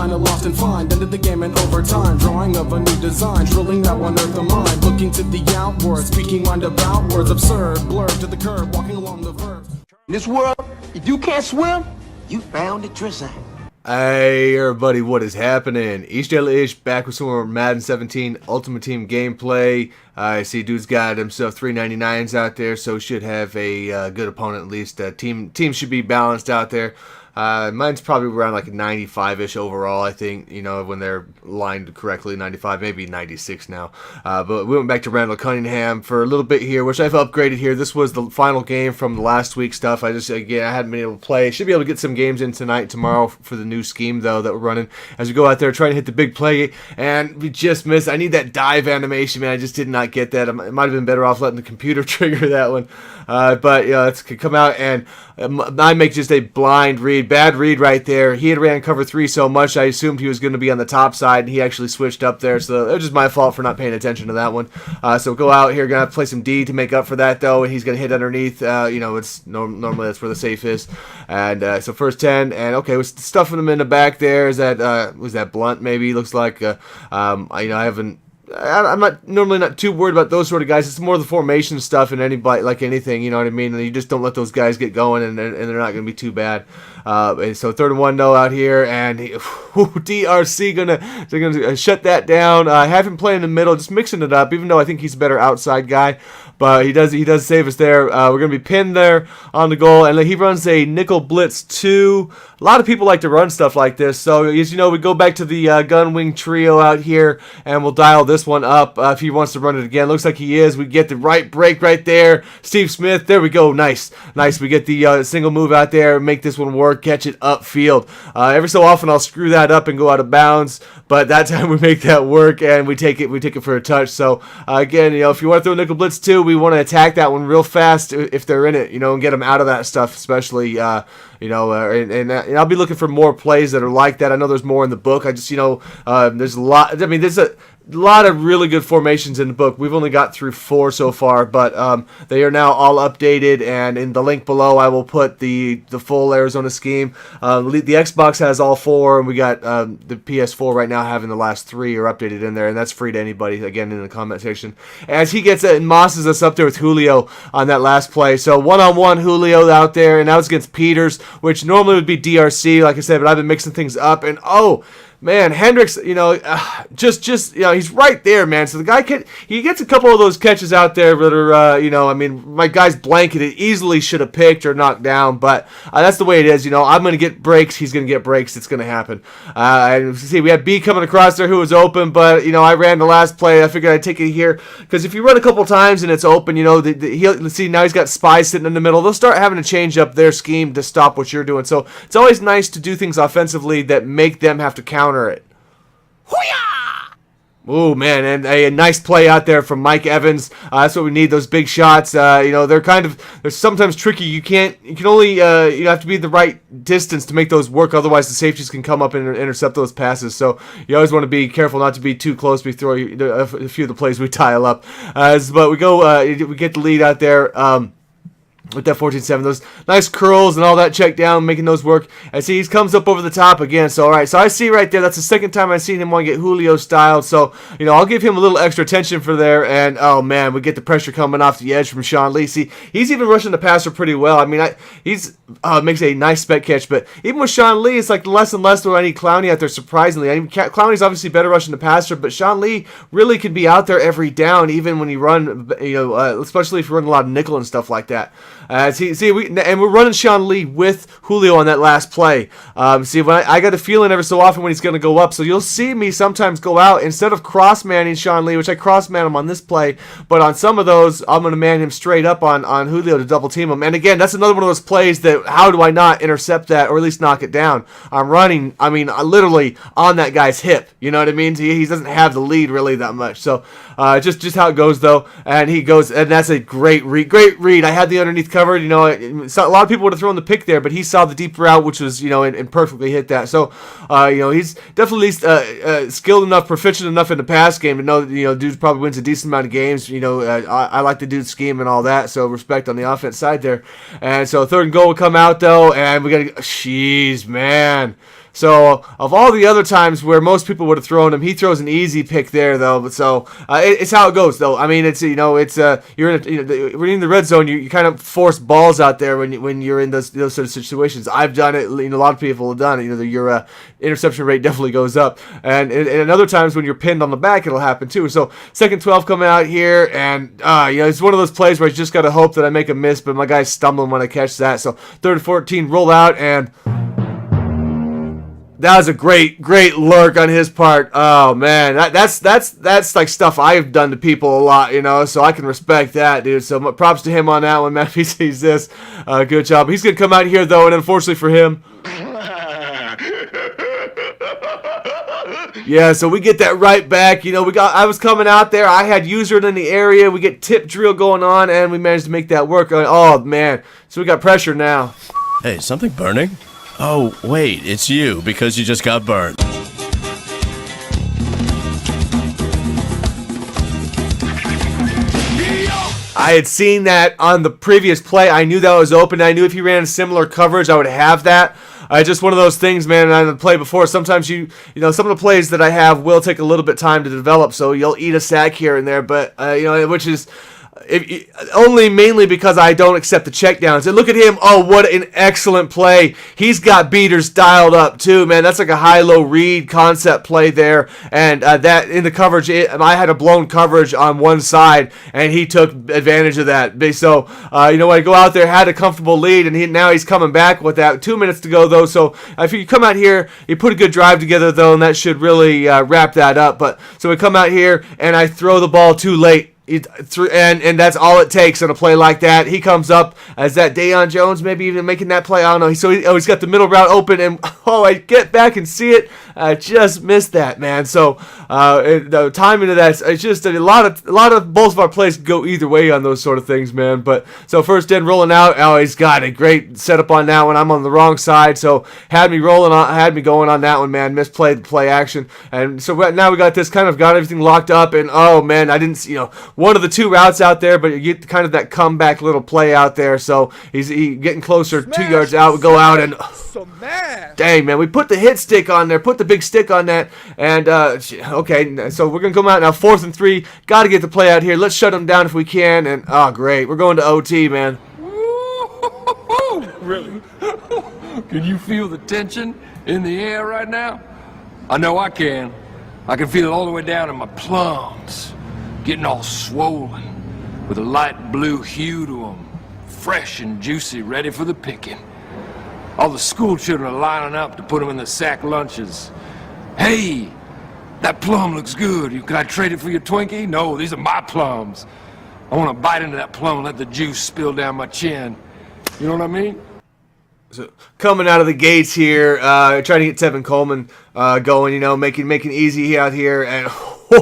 kinda lost and find. Ended the game in overtime, drawing of a new design, drilling that one earth of mine. Looking to the outward, speaking roundabout words, absurd, blurred to the curb, walking along the verb. In this world, if you can't swim, you found a drizzle. Hey everybody, what is happening? h2h back with some more Madden 17 Ultimate Team gameplay. I see dude's got himself 399s out there, so should have a good opponent at least. Team should be balanced out there. Mine's probably around like 95-ish overall, I think, you know, when they're lined correctly, 95, maybe 96 now. But we went back to Randall Cunningham for a little bit here, which I've upgraded here. This was the final game from the last week's stuff. I hadn't been able to play. Should be able to get some games in tonight, tomorrow for the new scheme, though, that we're running. As we go out there trying to hit the big play, and we just missed. I need that dive animation, man. I just did not get that. It might have been better off letting the computer trigger that one. But, yeah, let's come out, and I make just a blind read. Bad read right there. He had ran cover 3 so much, I assumed he was going to be on the top side, and he actually switched up there, so it was just my fault for not paying attention to that one. So go out here, going to have to play some D to make up for that, though, and he's going to hit underneath. You know, it's normally that's where the safe is. And so first 10, and okay, we're stuffing him in the back there. Is that, was that Blunt, maybe? Looks like, you know, I'm normally not too worried about those sort of guys. It's more the formation stuff and anybody, like anything, you know what I mean? And you just don't let those guys get going, and they're not going to be too bad. And so 3rd and 1 though out here, and DRC gonna shut that down. Have him play in the middle, just mixing it up. Even though I think he's a better outside guy, but he does save us there. We're gonna be pinned there on the goal, and he runs a nickel blitz 2. A lot of people like to run stuff like this, so as you know, we go back to the gun wing trio out here, and we'll dial this one up if he wants to run it again. Looks like he is. We get the right break right there. Steve Smith, there we go. Nice. We get the single move out there, make this one work, catch it upfield. Every so often I'll screw that up and go out of bounds, but that time we make that work, and we take it for a touch. So again, you know, if you want to throw nickel blitz 2, we want to attack that one real fast if they're in it, you know, and get them out of that stuff, especially you know, and I'll be looking for more plays that are like that. I know there's more in the book. I just, you know, there's a lot. I mean, there's a lot of really good formations in the book. We've only got through 4 so far, but they are now all updated, and in the link below I will put the full Arizona scheme. The Xbox has all 4, and we got the PS4 right now having the last 3 are updated in there, and that's free to anybody, again, in the comment section. As he gets it and mosses us up there with Julio on that last play. So one-on-one Julio out there, and now it's against Peters, which normally would be DRC, like I said, but I've been mixing things up, and oh, man, Hendricks, you know, just you know, he's right there, man. So the guy he gets a couple of those catches out there that are, you know, I mean, my guy's blanketed, easily should have picked or knocked down, but that's the way it is, you know. I'm going to get breaks, he's going to get breaks, it's going to happen. And see, we had B coming across there who was open, but, you know, I ran the last play. I figured I'd take it here, because if you run a couple times and it's open, you know, he'll see, now he's got spies sitting in the middle. They'll start having to change up their scheme to stop what you're doing. So it's always nice to do things offensively that make them have to counter it. Oh man, and a nice play out there from Mike Evans. That's what we need, those big shots. You know, they're sometimes tricky. You can only, you have to be the right distance to make those work. Otherwise, the safeties can come up and intercept those passes. So you always want to be careful not to be too close before a few of the plays we dial up. But we go, we get the lead out there. With that 14-7, those nice curls and all that check down, making those work. I see he comes up over the top again. So, all right. So I see right there, that's the second time I've seen him want to get Julio styled. So, you know, I'll give him a little extra attention for there. And, oh, man, we get the pressure coming off the edge from Sean Lee. See, he's even rushing the passer pretty well. I mean, he's makes a nice spec catch. But even with Sean Lee, it's like less and less where I need Clowney out there, surprisingly. I mean, Clowney's obviously better rushing the passer, but Sean Lee really can be out there every down, even when you run, you know, especially if you run a lot of nickel and stuff like that. We're running Sean Lee with Julio on that last play. See, when I got a feeling every so often when he's going to go up, so you'll see me sometimes go out instead of cross-manning Sean Lee, which I cross-man him on this play, but on some of those, I'm going to man him straight up on Julio to double-team him. And again, that's another one of those plays that, how do I not intercept that or at least knock it down? I'm running, I mean, literally on that guy's hip, you know what I mean? He doesn't have the lead really that much. So just how it goes, though, and he goes, and that's a great read. I had the underneath covered, you know. A lot of people would have thrown the pick there, but he saw the deep route, which was, you know, and perfectly hit that. So, you know, he's definitely skilled enough, proficient enough in the pass game to know that, you know, dude probably wins a decent amount of games. You know, I like the dude's scheme and all that, so respect on the offense side there. And so 3rd and goal will come out, though, and we got to, jeez, man. So of all the other times where most people would have thrown him, he throws an easy pick there, though. But so it's how it goes, though. I mean, it's you're when in the red zone, you kind of force balls out there when you're in those sort of situations. I've done it. A lot of people have done it. Your interception rate definitely goes up, and other times when you're pinned on the back, it'll happen too. So 2nd 12 coming out here, and it's one of those plays where I just gotta hope that I make a miss, but my guy's stumbling when I catch that. So 3rd and 14, roll out, and that was a great lurk on his part. Oh man, that's like stuff I've done to people a lot, so I can respect that, dude. So props to him on that one, man. If he sees this, good job. He's gonna come out here though, and unfortunately for him, yeah. So we get that right back. I was coming out there. I had user in the area. We get tip drill going on, and we managed to make that work. Oh man, so we got pressure now. Hey, something burning? Oh, wait, it's you, because you just got burned. I had seen that on the previous play. I knew that was open. I knew if he ran similar coverage, I would have that. Just one of those things, man. On the play before, sometimes some of the plays that I have will take a little bit of time to develop, so you'll eat a sack here and there, but, which is... only mainly because I don't accept the checkdowns. And look at him. Oh, what an excellent play. He's got beaters dialed up too, man. That's like a high-low read concept play there. And that in the coverage, I had a blown coverage on one side, and he took advantage of that. So, I go out there, had a comfortable lead, and now he's coming back with that. 2 minutes to go, though. So if you come out here, you put a good drive together, though, and that should really wrap that up. But so we come out here, and I throw the ball too late. And that's all it takes on a play like that. He comes up as that Deion Jones, maybe even making that play. I don't know. He's got the middle route open, and I get back and see it. I just missed that, man. So the timing of that, it's just a lot of both of our plays go either way on those sort of things, man. But so first in rolling out, he's got a great setup on that one. I'm on the wrong side, so had me going on that one, man. Misplayed the play action, and so now we got this got everything locked up, and oh man, I didn't see one of the two routes out there, but you get kind of that comeback little play out there. So he's getting closer, 2 yards out. We go out and dang, man, we put the hit stick on there, put the big stick on that, and okay, so we're gonna come out now. 4th and 3, got to get the play out here. Let's shut them down if we can. And oh, great, we're going to OT, man. Really? Can you feel the tension in the air right now? I know I can. I can feel it all the way down in my plums. Getting all swollen, with a light blue hue to them, fresh and juicy, ready for the picking. All the school children are lining up to put them in the sack lunches. Hey, that plum looks good. Can I trade it for your Twinkie? No, these are my plums. I want to bite into that plum and let the juice spill down my chin. You know what I mean? So coming out of the gates here, trying to get Tevin Coleman going, making easy out here, and he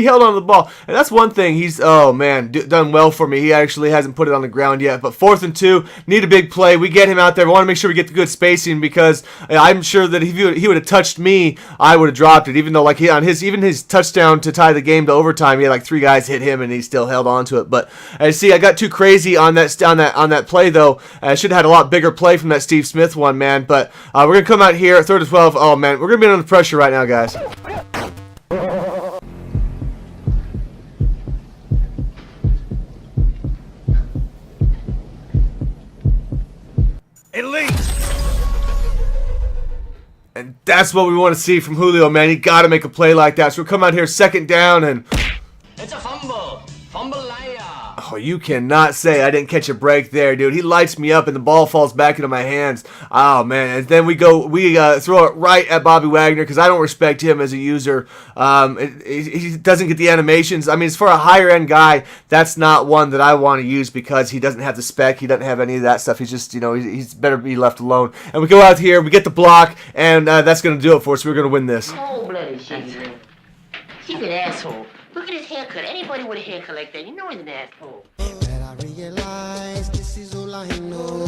held on to the ball, and that's one thing he's done well for me. He actually hasn't put it on the ground yet. But 4th and 2, need a big play. We get him out there. We want to make sure we get the good spacing, because I'm sure that if he would have touched me, I would have dropped it. Even though his touchdown to tie the game to overtime, he had 3 guys hit him, and he still held on to it. But I got too crazy on that play though. I should have had a lot bigger play from that Steve Smith one, man. But we're gonna come out here 3rd and 12. Oh man, we're gonna be under pressure right now, guys. Elite. And that's what we want to see from Julio, man. He got to make a play like that. So we'll come out here 2nd down, and it's a fumble. Fumble liar. Oh, you cannot say I didn't catch a break there, dude. He lights me up, and the ball falls back into my hands. Oh, man. And then we throw it right at Bobby Wagner, because I don't respect him as a user. He doesn't get the animations. I mean, it's for a higher-end guy. That's not one that I want to use, because he doesn't have the spec. He doesn't have any of that stuff. He's just, he's better be left alone. And we go out here, we get the block, and that's going to do it for us. We're going to win this. Cold-blooded shit. He's an asshole. Look at his haircut. Anybody with a haircut like that, he's an asshole. But I realize this is all I know.